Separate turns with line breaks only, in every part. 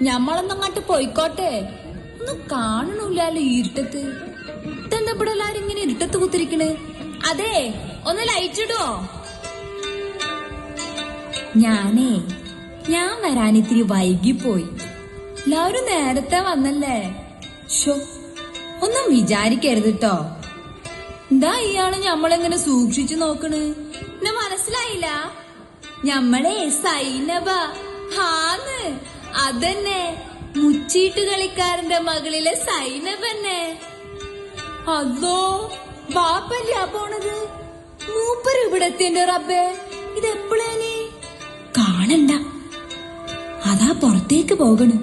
ഞമ്മളൊന്നങ്ങോട്ട് പോയിക്കോട്ടെ. ഒന്നും കാണണില്ലല്ലോ ഇരുട്ടത്ത്. ഇതെന്താ ഇവിടെ എല്ലാരും ഇങ്ങനെ ഇരുട്ടത്ത് കുത്തിരിക്കണ്? അതെ, ഒന്ന് ലൈറ്റ് ഇടുവോ? ഞാൻ വരാനിത്തിരി വൈകിപ്പോയി. എല്ലാവരും നേരത്തെ വന്നല്ലേ. ഷോ, ഒന്നും വിചാരിക്കരുത് ട്ടോ. എന്താ ഇയാള് ഞമ്മളെങ്ങനെ സൂക്ഷിച്ചു നോക്കണ്? എന്നെ മനസ്സിലായില്ല? ഞമ്മളെ സൈനബ. ഹാന്ന്, അതന്നെ, മുച്ചീട്ട് കളിക്കാരന്റെ മകളിലെ സൈനബന്നെ. അതോ ബാപ്പല്ല പോണത്? മൂപ്പര് ഇവിടെ എത്തിന്റെ റബ്ബേ. ഇതെപ്പോഴേനി കാണണ്ട? അതാ പുറത്തേക്ക് പോകണ്.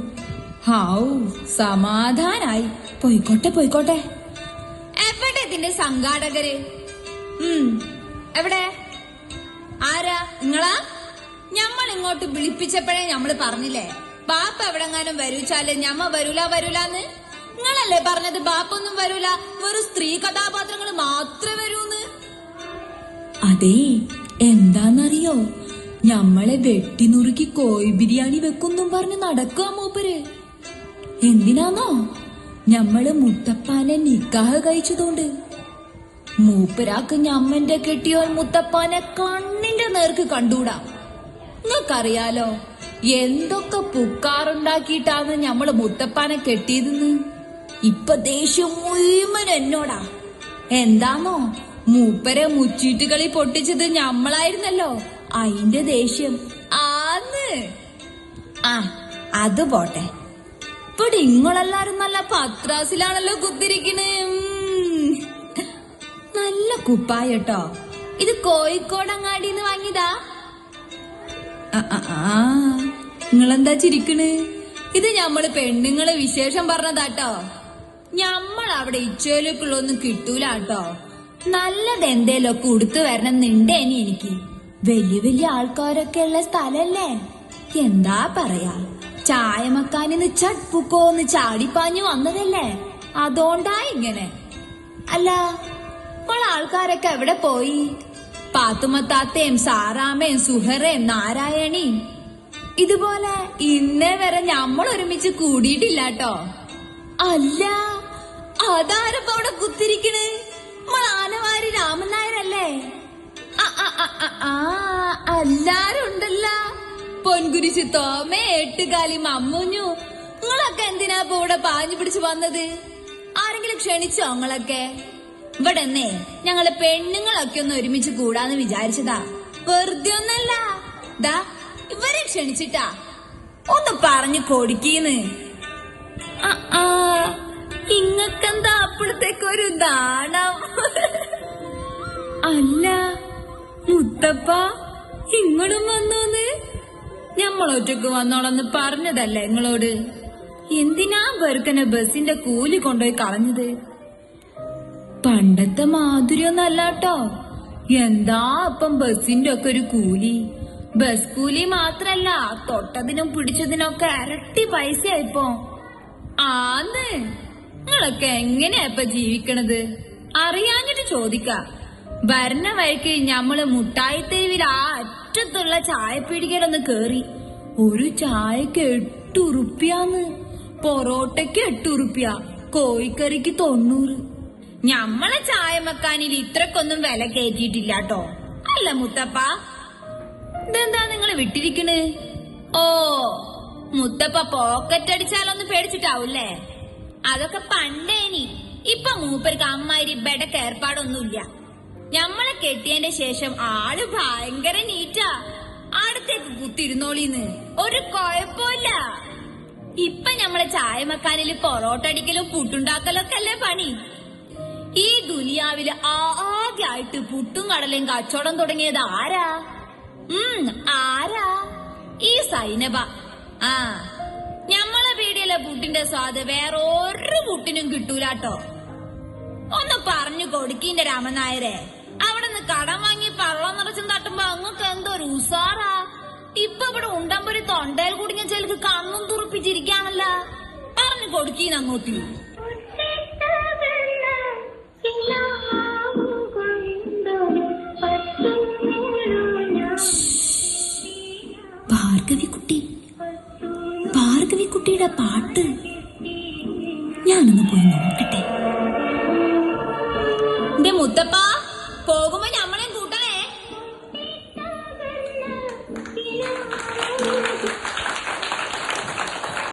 ഹാവൂ, സമാധാനായി. പോയിക്കോട്ടെ. എവിടെ ഇതിന്റെ സംഘാടകര്? എവിടെ? ആരാ നിങ്ങളാ? ഞമ്മൾ ഇങ്ങോട്ട് വിളിപ്പിച്ചപ്പോഴേ ഞമ്മള് പറഞ്ഞില്ലേ ബാപ്പ എവിടെങ്ങാനും വരൂച്ചാല് ഞമ്മ വരൂലാന്ന്. നിങ്ങളല്ലേ പറഞ്ഞത് ബാപ്പൊന്നും വരൂല, വെറും സ്ത്രീ കഥാപാത്രങ്ങൾ മാത്രമേ വരൂന്ന്. അതെ, എന്താന്നറിയോ, ഞമ്മളെ വെട്ടിനുറുക്കി കോഴി ബിരിയാണി വെക്കുന്നും പറഞ്ഞ് നടക്കുക മൂപ്പര്. എന്തിനാന്നോ? ഞമ്മള് മുത്തപ്പാനെ നിക്കാഹ് കഴിച്ചതുകൊണ്ട്. മൂപ്പരാക്ക് ഞമ്മന്റെ കെട്ടിയോൻ മുത്തപ്പാനെ കണ്ണിന്റെ നേർക്ക് കണ്ടൂടാ. നിങ്ങൾക്കറിയാലോ എന്തൊക്കെ പുക്കാറുണ്ടാക്കിയിട്ടാണ് ഞമ്മള് മുത്തപ്പാനെ കെട്ടിയതെന്ന്. ഇപ്പൊ ദേഷ്യം മുഴുവൻ എന്നോടാ. എന്താന്നോ, മൂപ്പരെ മുച്ചീട്ട് കളി പൊട്ടിച്ചത് ഞമ്മളായിരുന്നല്ലോ. അയിന്റെ ദേഷ്യം ആന്ന്. അത് പോട്ടെ. ഇവിടെ ഇങ്ങളെല്ലാരും നല്ല പത്രാസിലാണല്ലോ കുത്തിരിക്കണേ. നല്ല കുപ്പായട്ടോ. ഇത് കോഴിക്കോടങ്ങാടിന്ന് വാങ്ങിയതാ? നിങ്ങളെന്താ ചിരിക്കണ്? ഇത് ഞമ്മള് പെണ്ണുങ്ങള് വിശേഷം പറഞ്ഞതാട്ടോ. ഞമ്മൾ അവിടെ ഇച്ചോലൊക്കെയുള്ളൊന്നും കിട്ടൂല കേട്ടോ. നല്ലത് എന്തേലൊക്കെ ഉടുത്തു വരണം എന്നുണ്ടേനി എനിക്ക്. വലിയ ആൾക്കാരൊക്കെ ഉള്ള സ്ഥലല്ലേ. എന്താ പറയാ, ചായമക്കാനിന്ന് ചട്പുക്കോന്ന് ചാടിപ്പാഞ്ഞു വന്നതല്ലേ, അതോണ്ടാ ഇങ്ങനെ. അല്ല, ഇപ്പോൾ ആൾക്കാരൊക്കെ എവിടെ പോയി? പാത്തുമത്താത്തയും സാറാമയും സുഹറയും നാരായണിയും. ഇതുപോലെ ഇന്നേ വരെ ഞമ്മൾ ഒരുമിച്ച് കൂടിയിട്ടില്ലാട്ടോ. അല്ല, അതാരപ്പ അവിടെ കുത്തിരിക്കണ്? നമ്മൾ ആനവാരി രാമൻ നായരല്ലേ? എല്ലാരും ഉണ്ടല്ല. പൊൻകുരിശ് തോമേ, എട്ടുകാലി മമ്മൂഞ്ഞു. നിങ്ങളൊക്കെ എന്തിനാ ഇപ്പൊ ഇവിടെ പാഞ്ഞു പിടിച്ചു വന്നത്? ആരെങ്കിലും ക്ഷണിച്ചോ നിങ്ങളൊക്കെ? ഇവിടെ ഞങ്ങള് പെണ്ണുങ്ങളൊക്കെ ഒന്ന് ഒരുമിച്ച് കൂടാന്ന് വിചാരിച്ചതാ, വെറുതെ ഒന്നല്ല. ദാ ഇവരെ ക്ഷണിച്ചിട്ടാ. ഒന്ന് പറഞ്ഞു കൊടുക്കീന്ന്. ഇങ്ങക്കെന്താ അപ്പോഴത്തേക്കൊരു ദാനം? അല്ല മുത്തപ്പ, ഇങ്ങളും വന്നോന്ന്? ഞമ്മളൊറ്റക്ക് വന്നോളന്ന് പറഞ്ഞതല്ലേ നിങ്ങളോട്? എന്തിനാ വെറുക്കനെ ബസിന്റെ കൂലി കൊണ്ടുപോയി കളഞ്ഞത്? പണ്ടത്തെ മാധുര്യൊന്നല്ലാട്ടോ. എന്താ അപ്പം ബസിന്റെ ഒക്കെ ഒരു കൂലി? ബസ് കൂലി മാത്രല്ല, തൊട്ടതിനും പിടിച്ചതിനൊക്കെ ഇരട്ടി പൈസയായിപ്പോ. ആന്ന്, നിങ്ങളൊക്കെ എങ്ങനെയാ ഇപ്പൊ ജീവിക്കണത്? അറിയാഞ്ഞിട്ട് ചോദിക്ക. വരണ വഴിക്ക് ഞമ്മള് മുട്ടായി തെരുവിൽ ആ അറ്റത്തുള്ള ചായപ്പീടികയിലൊന്ന് കേറി. ഒരു ചായക്ക് 8 ഉറുപ്പ്യാന്ന്. പൊറോട്ടയ്ക്ക് 8 ഉറുപ്പ്യ, കോഴിക്കറിക്ക് 90. ഞമ്മളെ ചായമക്കാനിൽ ഇത്രക്കൊന്നും വില കയറ്റിയിട്ടില്ലാട്ടോ. അല്ല മുത്തപ്പ, ഇതെന്താ നിങ്ങള് വിട്ടിരിക്കണ്? ഓ, മുത്തപ്പ പോക്കറ്റ് അടിച്ചാലൊന്ന് പേടിച്ചിട്ടാവൂല്ലേ? അതൊക്കെ പണ്ടേനി. ഇപ്പൊ മൂപ്പർക്ക് അമ്മാതിരി ബെടക്ക് ഏർപ്പാടൊന്നുമില്ല. ഞമ്മളെ കെട്ടിയതിന്റെ ശേഷം ആള് ഭയങ്കര നീറ്റാ. അടുത്തേക്ക് കുത്തിരുന്നോളിന്ന്, ഒരു കുഴപ്പമില്ല. ഇപ്പൊ ഞമ്മളെ ചായമക്കാനില് പൊറോട്ട അടിക്കലും പുട്ടുണ്ടാക്കലൊക്കെ അല്ലേ പണി. ഈ ദുനിയാവില് ആകെ ആയിട്ട് പുട്ടും കടലയും കച്ചവടം തുടങ്ങിയത് ആരാ? ആരാ? ഈ സൈനബ. ഞമ്മളെ പീടിയിലെ പുട്ടിന്റെ സ്വാദ് വേറെ ഒരു പുട്ടിനും കിട്ടൂലാട്ടോ. ഒന്ന് പറഞ്ഞു കൊടുക്കിന്റെ രാമൻ നായരെ. അവിടെ നിന്ന് കടം വാങ്ങി പള്ളം നിറച്ചും തട്ടുമ്പോ അങ്ങക്ക് എന്തൊരു ഉസാറാ. ഇപ്പൊ ഇവിടെ ഉണ്ടമ്പൊരു തൊണ്ടയിൽ കുടുങ്ങിയ ചെലക്ക് കണ്ണും തുറപ്പിച്ചിരിക്കാണല്ല. പറഞ്ഞു കൊടുക്കീന്ന് അങ്ങോട്ട്. ഭാർഗവി കുട്ടി, ഭാർഗവിക്കുട്ടിയുടെ പാട്ട്. ഞാനൊന്ന് പോയി നോക്കട്ടെ. എന്റെ മുത്തപ്പാ,